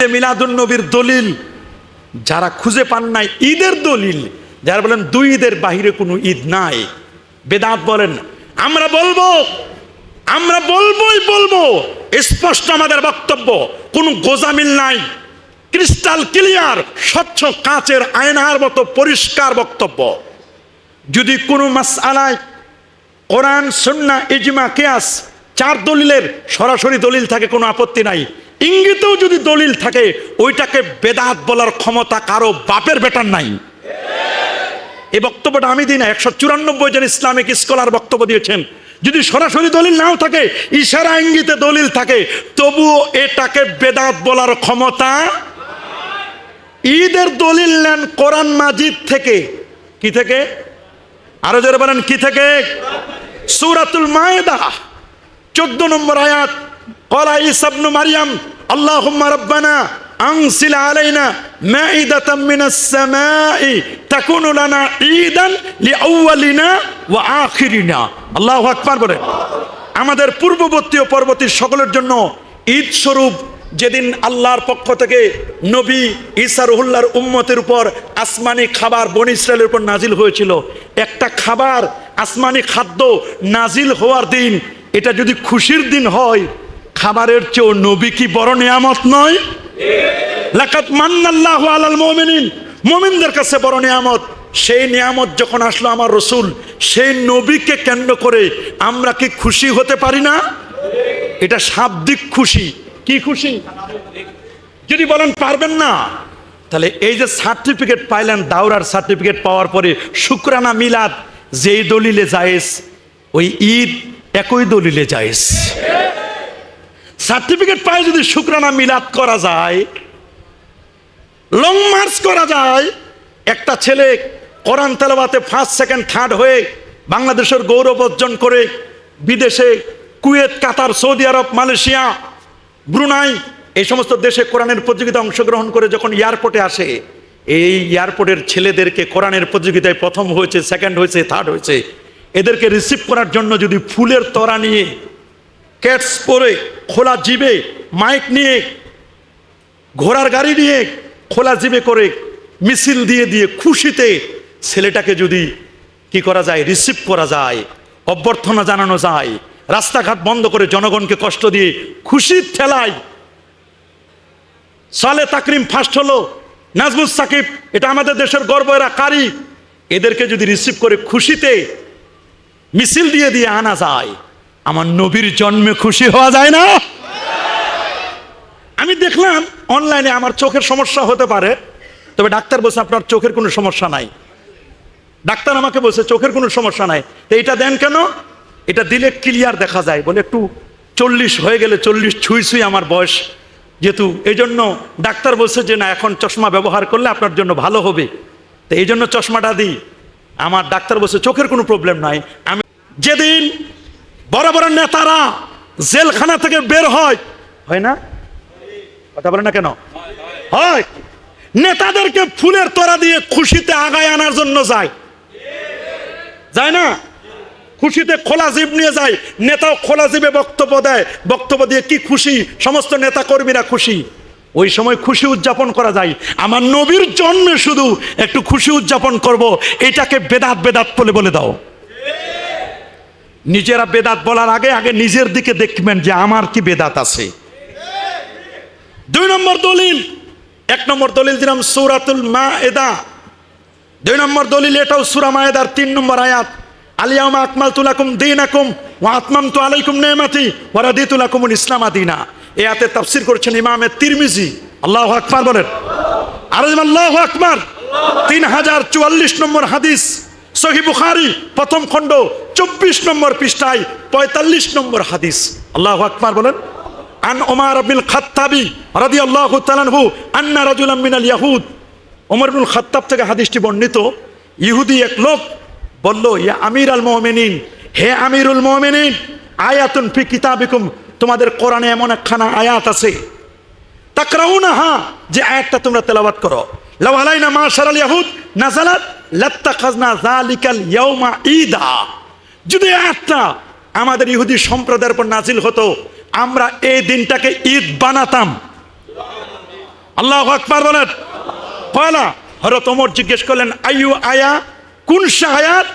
মিলাদুন নবীর দলিল যারা খুঁজে পান নাই, ঈদের দলিল যারা বলেন দুই ঈদের বাহিরে কোনো ঈদ নাই, বেদাত বলেন। আমরা বলবো স্পষ্ট আমাদের বক্তব্য, কোনো গোজামিল নাই, ক্রিস্টাল ক্লিয়ার, স্বচ্ছ কাচের আয়নার মতো পরিষ্কার বক্তব্য। যদি কোনো মাসআলায় কোরআন সুন্নাহ ইজমা কিয়াস চার দলিলের সরাসরি দলিল থাকে কোনো আপত্তি নাই, ইঙ্গিতেও যদি দলিল থাকে ওইটাকে বেদাত বলার ক্ষমতা কারো বাপের বেটার নাই। এই বক্তব্যটা আমি দিই না, 194 জন ইসলামিক স্কলার বক্তব্য দিয়েছেন। যদি সরাসরি দলিল নাও থাকে, ইশারা ইঙ্গিতে দলিল থাকে, তবুও এটাকে বেদাত বলার ক্ষমতা। ঈদের দলিল নেন কোরআন মাজিদ থেকে। কি থেকে? আরো জোরে বলেন কি থেকে? সূরাতুল মায়েদা 14 নম্বর আয়াত, ক্বালা ঈসা ইবনু মারইয়াম আল্লাহুম্মা রাব্বানা আনজিল আলাইনা মাইদাতাম মিনাস সামাই তাকুনু লানা ঈদান লিআউয়ালিনা ওয়া আখিরিনা। আল্লাহু আকবার বলেন। আমাদের পূর্ববর্তী ও পরবর্তী সকলের জন্য ঈদ স্বরূপ যেদিন আল্লাহর পক্ষ থেকে নবী ঈসা রুহুল্লাহর উম্মতের উপর আসমানি খাবার বনী ইসরায়েলের উপর নাজিল হয়েছিল, একটা খাবার আসমানি খাদ্য নাজিল হওয়ার দিন, এটা যদি খুশির দিন হয়, খাবারের চেয়েও নবী কি বড় নিয়ামত নয়? লাকাদ মান্নাল্লাহু আলাল মুমিনিন, মুমিনদের কাছে বড় নিয়ামত। সেই নিয়ামত যখন আসলো আমার রসুল, সেই নবীকে কেন্দ্র করে আমরা কি খুশি হতে পারি না? এটা শাব্দিক খুশি। কি খুশি? যদি বলেন পারবেন না, তাহলে এই যে সার্টিফিকেট পাইলেন, দাওরার সার্টিফিকেট পাওয়ার পরে শুকরানা মিলাদ যেই দলিলে জায়েজ, ওই ঈদ একই দলিলে জায়েজ। সার্টিফিকেট পাই যদি শুকরানা মিলাদ করা যায়, লং মার্চ করা যায়, একটা ছেলে কোরআন তেলাওয়াতে ফার্স্ট সেকেন্ড থার্ড হয়ে বাংলাদেশের গৌরব অর্জন করে বিদেশে কুয়েত, কাতার, সৌদি আরব, মালয়েশিয়া, ব্রুনাই এই সমস্ত দেশে কোরআনের প্রতিযোগিতায় অংশগ্রহণ করে যখন এয়ারপোর্টে আসে, এই এয়ারপোর্টের ছেলেদেরকে কোরআনের প্রতিযোগিতায় প্রথম হয়েছে, সেকেন্ড হয়েছে, থার্ড হয়েছে, এদেরকে রিসিভ করার জন্য যদি ফুলের তোড়া নিয়ে, ক্যাটস পরে, খোলা জিবে, মাইক নিয়ে, ঘোড়ার গাড়ি নিয়ে, খোলা জিবে করে মিছিল দিয়ে দিয়ে খুশিতে ছেলেটাকে যদি কি করা যায়, রিসিভ করা যায়, অভ্যর্থনা জানানো যায়, রাস্তাঘাট বন্ধ করে জনগণকে কষ্ট দিয়ে খুশির ঠেলায়, সালে তাকরিম ফার্স্ট হলো, নাজমুস সাকিব এটা আমাদের দেশের গর্ব, এরা কারি, এদেরকে যদি রিসিভ করে খুশিতে মিছিল দিয়ে দিয়ে আনা যায়, আমার নবীর জন্মে খুশি হওয়া যায় না? আমি দেখলাম অনলাইনে আমার চোখের সমস্যা হতে পারে, তবে ডাক্তার বলছে আপনার চোখের কোনো সমস্যা নাই। ডাক্তার আমাকে বলছে চোখের কোনো সমস্যা নাই, তো এটা দেন কেন? এটা দিলে ক্লিয়ার দেখা যায়, বলে একটু 40 হয়ে গেলে, 40 ছুঁই আমার বয়স যেহেতু, এই জন্য ডাক্তার বলছে যে না, এখন চশমা ব্যবহার করলে আপনার জন্য ভালো হবে, তো এই জন্য চশমাটা দিই। আমার ডাক্তার বলছে চোখের কোনো প্রবলেম নাই। আমি যেদিন বড় বড় নেতারা জেলখানা থেকে বের হয় না, কথা বলে না কেন হয়, নেতাদেরকে ফুলের তোড়া দিয়ে খুশিতে আগায় আনার জন্য যায় না? খুশিতে খোলা জিব নিয়ে যায়, নেতাও খোলা জিবে বক্তব্য দেয়, বক্তব্য দিয়ে কি খুশি, সমস্ত নেতা কর্মীরা খুশি। ওই সময় খুশি উদযাপন করা যায়। আমার নবীর জন্মে শুধু একটু খুশি উদযাপন করব, এটাকে বেদাত বলে দাও। নিজেরা বেদাত বলার আগে আগে নিজের দিকে দেখবেন যে আমার কি বেদাত আছে। 2 নম্বর দলিল, 1 নম্বর দলিল দিলাম সূরাতুল মায়েদা, 2 নম্বর দলিল এটাও সূরা মায়েদার 3 নম্বর আয়াত, আল-ইয়াওমা আকমালতু লাকুম দীনাকুম ওয়া আতমামতু আলাইকুম নি'মাতি ওয়া রাদিতু লাকুমুল ইসলাম দীনা। এই আয়াতের তাফসীর করেছেন ইমামে তিরমিজি। আল্লাহু আকবার বলেন। আর আল্লাহু আকবার। 3044 নম্বর হাদিস, সহিহ বুখারী প্রথম খণ্ড 24 নম্বর পৃষ্ঠায় 45 নম্বর হাদিস। আল্লাহু আকবার বলেন। আন ওমর ইবনুল খাত্তাবি রাদিয়াল্লাহু তাআলা আনহু আন্না রাজুলাম মিনাল ইয়াহুদ, ওমর ইবনুল খাত্তাব থেকে হাদিসটি বর্ণিত, ইহুদি এক লোক বলল, ইয়া আমির আল মুমিনিন, হে আমিরুল মুমিনিন, আয়াতুন ফি কিতাবিকুম, তোমাদের কোরআনে এমন একখানা আয়াত আছে, তাকরাউনাহা, যে আয়াতটা তোমরা তেলাওয়াত করো, লাউ আলাইনা মাশারাল ইয়াহুদ নাযালাত লাত্তাখাযনা যালিকাল ইয়াউমা ঈদা, যদি আয়াতটা আমাদের ইহুদি সম্প্রদায়ের উপর নাজিল হতো, আমরা এই দিনটাকে ঈদ বানাতাম। আল্লাহু আকবার বলেন। কয়লা হযরত ওমর জিজ্ঞেস করলেন আইয়ু আয়া, কোন সে আয়াত?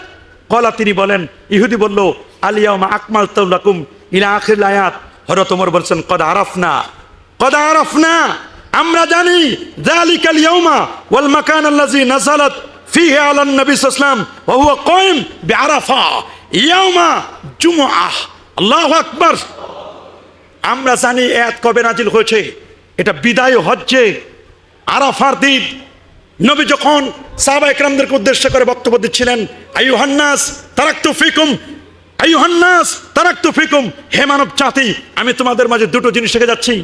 কয়লা তিনি বলেন, ইহুদি বলল আল ইয়াউমা আকমালতু লাকুম ইলা আখিরিল আয়াত। হযরত ওমর বলছেন কদ আরাফনা, আমরা জানি যালিকাল ইয়াউমা ওয়াল মাকান আল্লাযী নাযালাত ফীহি আলান নবী সাল্লাল্লাহু আলাইহি ওয়াসাল্লাম ওয়া হুয়া কায়িম বিআরাফা ইয়াউমা জুমআহ। আল্লাহু আকবার। আমরা জানি আয়াত কবে নাজিল হয়েছে, এটা বিদায় হজ্জে আরাফার দিন। নবী যখন সাহাবায়ে কেরামদেরকে উদ্দেশ্য করে বক্তব্য দিচ্ছিলেন, আইয়ুহান নাস তারাকতু ফিকুম, হে মানব জাতি, আমি তোমাদের মাঝে দুটো জিনিস রেখে যাচ্ছি।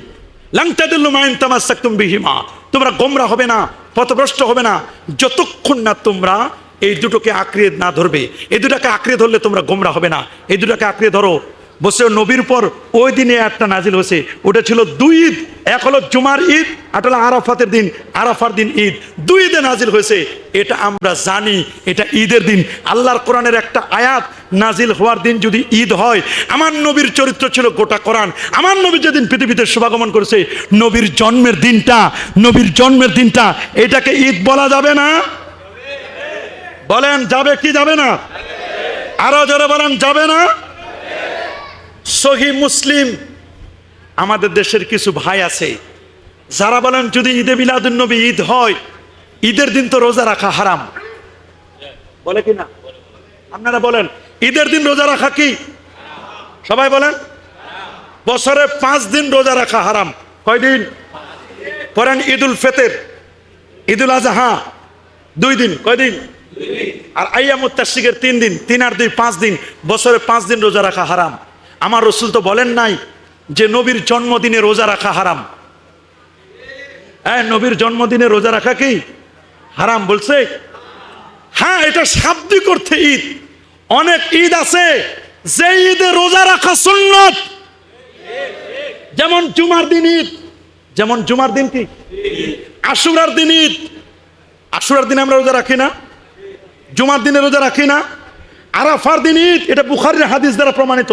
লাং তাদিল্লু মা ইন তামাসসাকতুম বিহিমা, তোমরা গোমরা হবে না, পথভ্রষ্ট হবে না যতক্ষণ না তোমরা এই দুটোকে আঁকড়ে না ধরবে। এই দুটাকে আঁকড়ে ধরলে তোমরা গোমরা হবে না, এই দুটাকে আঁকড়ে ধরো। বসে নবীর পর ওই দিনে একটা নাজিল হয়েছে, ওটা ছিল দুই ঈদ, এক হলো জুমার ঈদ, আর হলো আরাফাতের দিন, আরাফার দিন ঈদ, দুই ঈদে নাজিল হয়েছে। এটা আমরা জানি, এটা ঈদের দিন। আল্লাহর কোরআনের একটা আয়াত নাজিল হওয়ার দিন যদি ঈদ হয়, আমার নবীর চরিত্র ছিল গোটা কোরআন। আমার নবী যেদিন পৃথিবীতে শুভাগমন করেছে, নবীর জন্মের দিনটা এটাকে ঈদ বলা যাবে না? বলেন যাবে কি যাবে না? আরো জোরে বলেন যাবে না? সহিহ মুসলিম, আমাদের দেশের কিছু ভাই আছে যারা বলেন যদি ঈদে মিলাদুন নবী ঈদ হয়, ঈদের দিন তো রোজা রাখা হারাম। বলে কি না? আপনারা বলেন ঈদের দিন রোজা রাখা কি? সবাই বলেন বছরে 5 দিন রোজা রাখা হারাম। কয়দিন? পরেন ঈদুল ফিতর, ঈদুল আজহা 2 দিন, কয়দিন? আর আইয়ামুত তাশরিকের 3 দিন, 3 আর 2 5 দিন, বছরে 5 দিন রোজা রাখা হারাম। আমার রাসূল তো বলেন নাই যে নবীর জন্মদিনে রোজা রাখা হারাম। হ্যাঁ, নবীর জন্মদিনে রোজা রাখা কি হারাম বলছে? হ্যাঁ, এটা শাব্দিক অর্থে ঈদ। অনেক ঈদ আছে যে ঈদে রোজা রাখা সুন্নত, যেমন জুমার দিন ঈদ, যেমন জুমার দিন কি আশুরার দিন ঈদ। আশুরার দিনে আমরা রোজা রাখি না, জুমার দিনে রোজা রাখি না। আরাফার দিন ঈদ, এটা বুখারীর হাদিস দ্বারা প্রমাণিত,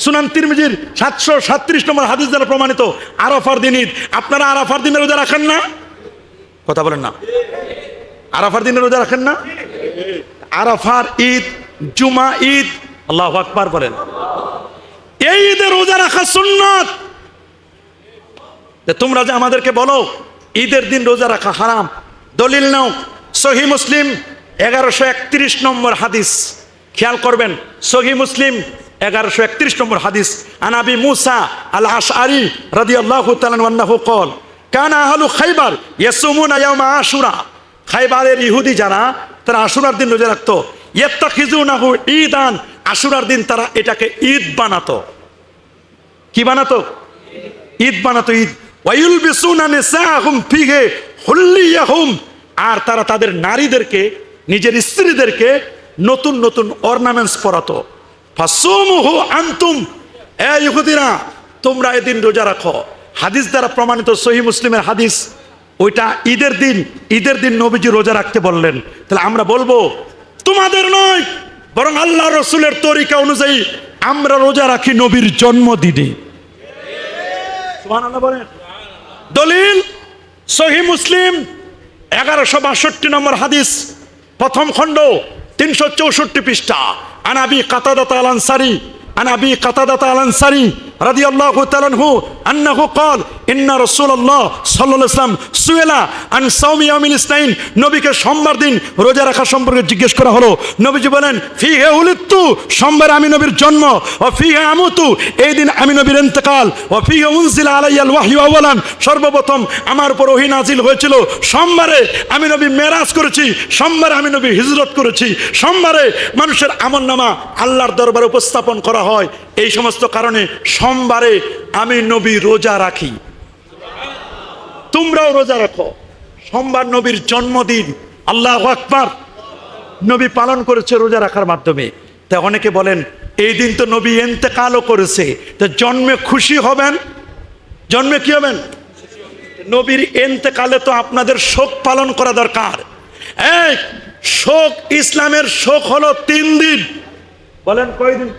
সুনান তিরমিজির 737 নম্বর হাদিস দ্বারা প্রমাণিত। আরাফার দিন ঈদ। আপনারা আরাফার দিনে রোজা রাখেন না? কথা বলেন না। আরাফার দিনে রোজা রাখেন না? আরাফার ঈদ, জুমা ঈদ, আল্লাহু আকবার বলেন। এই ঈদে রোজা রাখা সুন্নাত। তোমরা যে আমাদেরকে বলো ঈদের দিন রোজা রাখা হারাম, দলিল নাও। সহিহ মুসলিম 1131 নম্বর হাদিস, খেয়াল করবেন। সহিহ মুসলিম 1131 নম্বর হাদিস। আন আবি মুসা আল আশআরী রাদিয়াল্লাহু তাআলা আনহু قال কানা আহলু খায়বার ইয়াসুমুনা ইয়াওমা আশুরা। খায়বারের ইহুদি যারা, তারা আশুরার দিন রোজা রাখতো। ইয়াত্তাখিজুনাহু ঈদান, আশুরার দিন তারা এটাকে ঈদ বানাতো। কি বানাতো? ঈদ বানাতো, ঈদ। ওয়ায়ুলবিসুনা নিসাহুম ফিহি হুল্লিয়াহুম, আর তারা তাদের নারীদেরকে, নিজের স্ত্রীদেরকে নতুন নতুন অর্নামেন্টস পরাতো। ফাসুমুহু আনতুম, এ ইহুদিরা তোমরা এদিন রোজা রাখো। হাদিস দ্বারা প্রমাণিত, সহিহ মুসলিমের হাদিস। ওইটা ঈদের দিন, ঈদের দিন নবীজি রোজা রাখতে বললেন। তাহলে আমরা বলবো তোমাদের নয়, বরং আল্লাহ রসুলের তরিকা অনুযায়ী আমরা রোজা রাখি নবীর জন্মদিনে। সুবহানাল্লাহ বলেন। দলিল সহিহ মুসলিম 1162 নম্বর হাদিস, প্রথম খণ্ড 364 পৃষ্ঠা। আন আবি কাতাদাতা আল আনসারী, আন আবি কাতাদাতা আল আনসারী রাদিয়াল্লাহু তাআলা আনহু আন্নাহু ক্বাল ইন্না রাসূলুল্লাহ সাল্লাল্লাহু আলাইহি ওয়াসাল্লাম সুইলা আন সাওমি ইয়াউমিল ইসনাইন, নবীকে সোমবার দিন রোজা রাখা সম্পর্কে জিজ্ঞেস করা হলো। নবীজি বলেন ফিহি উলিদতু, সোমবার আমি নবীর জন্ম। ওয়া ফিহি আমুতু, এই দিন আমি নবীর ইন্তেকাল। ওয়া ফিহি উনজিলা আলাইয়াল ওয়াহয়ু আওয়ালান, সর্বপ্রথম আমার উপর ওহী নাজিল হয়েছিল সোমবারে। আমি নবী মেরাজ করেছি সোমবারে, আমি নবী হিজরত করেছি সোমবারে। মানুষের আমলনামা আল্লাহর দরবারে উপস্থাপন করা হয়। এই সমস্ত কারণে সোমবারে আমি নবী রোজা রাখি। তোমরাও রোজা রাখো। সোমবার নবীর জন্মদিন, আল্লাহু আকবার। নবী পালন করেছে রোজা রাখার মাধ্যমে। তাই অনেকে বলেন এই দিন তো নবী ইন্তেকালও করেছে, তা জন্মে খুশি হবেন। জন্মে কি হবেন? নবীর ইন্তেকালে তো আপনাদের শোক পালন করা দরকার। এই শোক, ইসলামের শোক হলো 3 দিন। বলেন কয়দিন?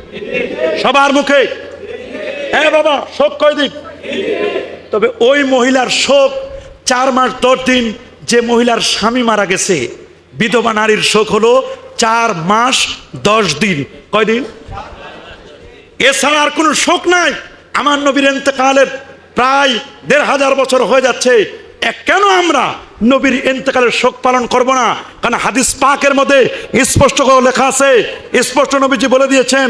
সবার মুখে হ্যাঁ বাবা, শোক কয়দিন? তবে ওই মহিলার শোক 4 মাস 10 দিন যে মহিলার স্বামী মারা গেছে, বিধবা নারীর শোক হলো 4 মাস 10 দিন। কয়দিন? এছাড়া আর কোনো শোক নাই। আমার নবীর ইন্তেকালের প্রায় 1500 বছর হয়ে যাচ্ছে, কেন আমরা নবীর ইন্তেকালের শোক পালন করব না? কারণ হাদিস পাকের মধ্যে স্পষ্ট করে লেখা আছে, স্পষ্ট নবীজি বলে দিয়েছেন,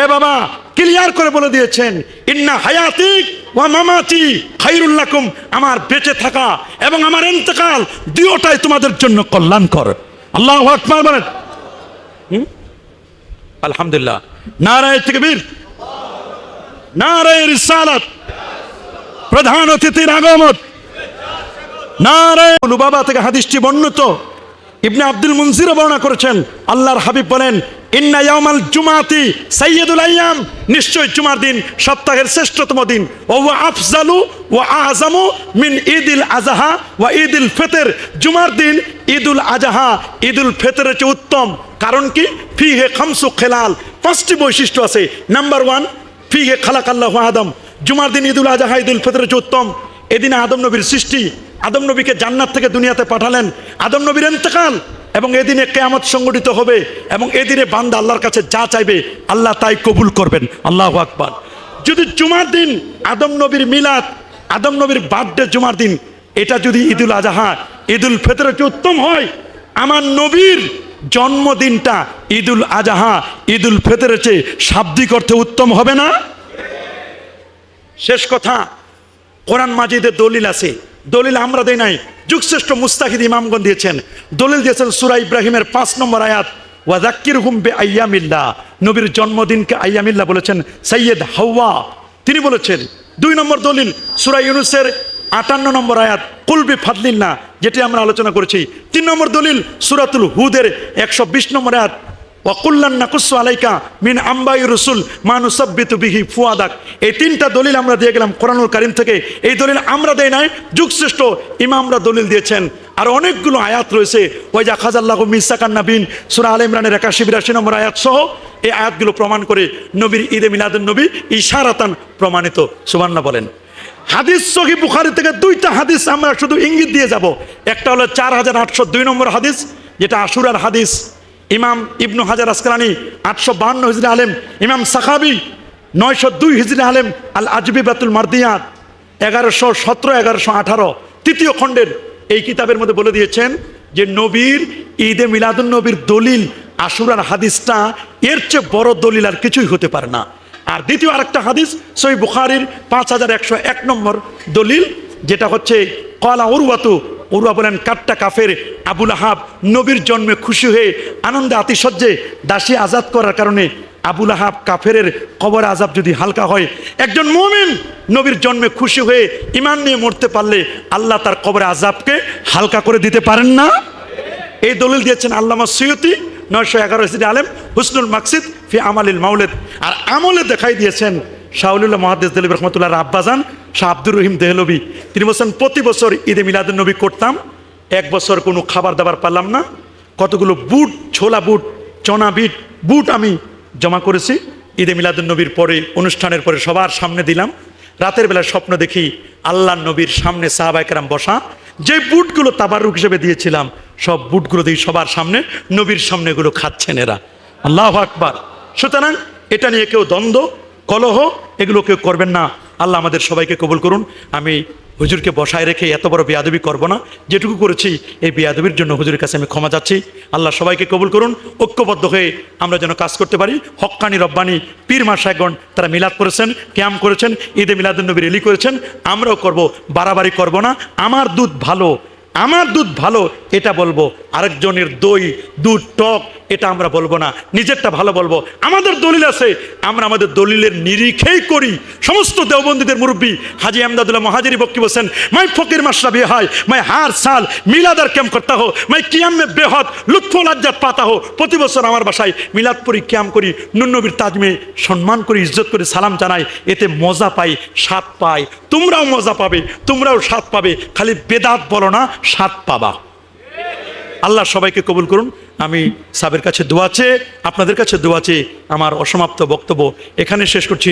এ বাবা ক্লিয়ার করে বলে দিয়েছেন, ইন্না হায়াতি ওয়া মামাতি খায়রুল লাকুম, আমার বেঁচে থাকা এবং আমার ইন্তেকাল দুটোটাই তোমাদের জন্য কল্যাণকর। আল্লাহু আকবার বলেন। আলহামদুলিল্লাহ। নারায়ে তাকবীর, নারায়ে রিসালাত, প্রধান অতিথির আগমন, নারায়ে লুবাবা থেকে হাদিসটি বর্ণিত। ইবনে আব্দুল মুনজির বর্ণনা করেছেন, আল্লাহর হাবিব বলেন, ইন্না ইয়াউমাল জুমাতি সাইয়্যিদুল আইয়াম, নিশ্চয় জুমার দিন সপ্তাহের শ্রেষ্ঠতম দিন। ওয়া হুয়া আফজালু ওয়া আযমু মিন ঈদুল আযহা ওয়া ঈদুল ফিতর, জুমার দিন ঈদুল আযহা ঈদুল ফিতরের চেয়ে উত্তম। কারণ কি? ফিহে খামসু খিলাল, 5টি বৈশিষ্ট্য আছে। নাম্বার 1, ফিহে খালাকাল্লাহু আদম, জুমার দিন ঈদুল আযহা ঈদুল ফিতরের চেয়ে উত্তম। এদিনে আদম নবীর সৃষ্টি, আদম নবীকে জান্নাত থেকে দুনিয়াতে পাঠালেন, আদম নবীর ইন্তেকাল, এবং এদিনে কিয়ামত সংগঠিত হবে, এবং এদিনে বান্দা আল্লাহর কাছে যা চাইবে আল্লাহ তাই কবুল করবেন। আল্লাহু আকবার। যদি জুমার দিন আদম নবীর মিলাদ, আদম নবীর বার্থডে জুমার দিন, এটা যদি ঈদুল আযহা ঈদুল ফিতরের চেয়ে উত্তম হয়, আমার নবীর জন্মদিনটা ঈদুল আযহা ঈদুল ফিতরের চেয়ে শাব্দিক অর্থে উত্তম হবে না? শেষ কথা, কোরআন মাজিদের দলিল আছে, দলিল আমরা দেই নাই, যুগশ্রেষ্ঠ মুস্তাহিদ ইমামগণ দিয়েছেন। দলিল দিয়েছেন সূরা ইব্রাহিমের 5 নম্বর আয়াত, ওয়া যাক্কিরহুম বিআইয়ামিল্লাহ, নবীর জন্মদিনকে আইয়ামিল্লাহ বলেছেন সাইয়্যিদ হাওয়া, তিনি বলেছেন। 2 নম্বর দলিল সূরা ইউনূসের 58 নম্বর আয়াত, কুল বিফাদলিল্লাহ, যেটি আমরা আলোচনা করেছি। 3 নম্বর দলিল সূরাতুল হুদের 120 নম্বর আয়াত, ওয়া কুল্লান নাকুসু আলাইকা মিন আম্বাই রসুল মা নুসাব্বিতু বিহি ফুয়াদাক। এই 3টা দলিল আমরা দিয়ে গেলাম কোরআনুল কারীম থেকে। এই দলিল আমরা দেই নাই, যুগশ্রেষ্ঠ ইমামরা দলিল দিয়েছেন। আর অনেকগুলো আয়াত রয়েছে, ওই যে আখাযাল্লাহু মিসাকান নাবিন সূরা আলে ইমরানের 81-82 নম্বর আয়াত সহ এই আয়াতগুলো প্রমাণ করে নবীর ঈদে মিলাদুন নবী ইশারাতান প্রমাণিত। সুবহানাল্লাহ বলেন। হাদিস সহিহ বুখারী থেকে 2টা হাদিস আমরা শুধু ইঙ্গিত দিয়ে যাব। একটা হলো 4802 নম্বর হাদিস, যেটা আশুরার হাদিস, ইমাম ইবনু হাজার আসকালানি 852 হিজরি আলেম, ইমাম সাখাবি 902 হিজরি আলেম, আল আজবিবাতুল মারদিয়াত 1117 1118 তৃতীয় খণ্ডের এই কিতাবের মধ্যে বলে দিয়েছেন যে নবীর ঈদে মিলাদুন নবীর দলিল আশুরার হাদিসটা, এর চেয়ে বড় দলিল আর কিছুই হতে পারে না। আর দ্বিতীয় আরেকটা হাদিস সহিহ বুখারীর 5101 নম্বর দলিল, যেটা হচ্ছে ক্বালা উরওয়াতু, উরওয়া বলেন কাট্টা কাফের আবু লাহাব নবীর জন্মে খুশি হয়ে আনন্দে আতিশয্যে দাসী আজাদ করার কারণে আবু লাহাব কাফেরের কবর আজাব যদি হালকা হয়, একজন মুমিন নবীর জন্মে খুশি হয়ে ঈমান নিয়ে মরতে পারলে আল্লাহ তার কবর আজাবকে হালকা করে দিতে পারেন না? এই দলিল দিয়েছেন আল্লামা সুয়ুতি 911 হিজরি আলেম, হুসনুল মাকসিদ ফি আমালিল মাউলিদ। আর আমলে দেখাই দিয়েছেন শাহুলুল্লাহ মুহাদ্দিস দেহলভী রহমাতুল্লাহ আব্বাজান শাহ আব্দুর রহিম দেহলভী। তিনি বলছেন প্রতি বছর ঈদে মিলাদুন নবী করতাম, এক বছর কোনো খাবার দাবার পারলাম না, কতগুলো বুট, ছোলা বুট, চনা বিট বুট আমি জমা করেছি, ঈদে মিলাদুন নবীর পরে অনুষ্ঠানের পরে সবার সামনে দিলাম। রাতের বেলা স্বপ্ন দেখি আল্লাহ নবীর সামনে সাহাবায়ে কেরাম বসা, যে বুটগুলো তাবারুক হিসেবে দিয়েছিলাম সব বুটগুলো দিয়ে সবার সামনে নবীর সামনে এগুলো খাচ্ছেন এরা। আল্লাহু আকবার। সুতরাং এটা নিয়ে কেউ দ্বন্দ্ব কলহ এগুলো কেউ করবেন না। আল্লাহ আমাদের সবাইকে কবুল করুন। আমি হুজুরকে বসায় রেখে এত বড় বেয়াদবি করব না, যেটুকু করেছি এই বেয়াদবির জন্য হুজুরের কাছে আমি ক্ষমা চাচ্ছি। আল্লাহ সবাইকে কবুল করুন। ঐক্যবদ্ধ হয়ে আমরা যেন কাজ করতে পারি। হক্কানি রব্বানি পীর মাশায়েখগণ তারা মিলাদ করেছেন, কিয়াম করেছেন, ঈদে মিলাদুন নবী রেলি করেছেন, আমরাও করব। বাড়াবাড়ি করব না। আমার দুধ ভালো, আমার দুধ ভালো এটা বলবো, আরেকজনের দই দুধ টক এটা আমরা বলবো না, নিজেরটা ভালো বলবো। আমাদের দলিল আছে, আমরা আমাদের দলিলের নিরিখেই করি। সমস্ত দেওবন্দীদের মুরব্বী হাজি আমদাদুল্লাহ মহাজিরি বক্কি বলছেন, মাই ফকির মাশরা বেহায় মাই হার সাল মিলাদার ক্যাম্প করতা হো, মাই কিয়াম মে বেহদ লুৎফ লাজ্জাত পাতা হো। প্রতি বছর আমার বাসায় মিলাদ করি, কিয়াম করি, নূর নবীর তাজমে সম্মান করি, ইজ্জত করি, সালাম জানাই, এতে মজা পাই, স্বাদ পাই। তোমরাও মজা পাবে, তোমরাও স্বাদ পাবে, খালি বেদাত বলো না, স্বাদ পাবা। আল্লাহ সবাইকে কবুল করুন। আমি সাহেবের কাছে দোয়া চেয়ে, আপনাদের কাছে দোয়া চেয়ে আমার অসমাপ্ত বক্তব্য এখানে শেষ করছি।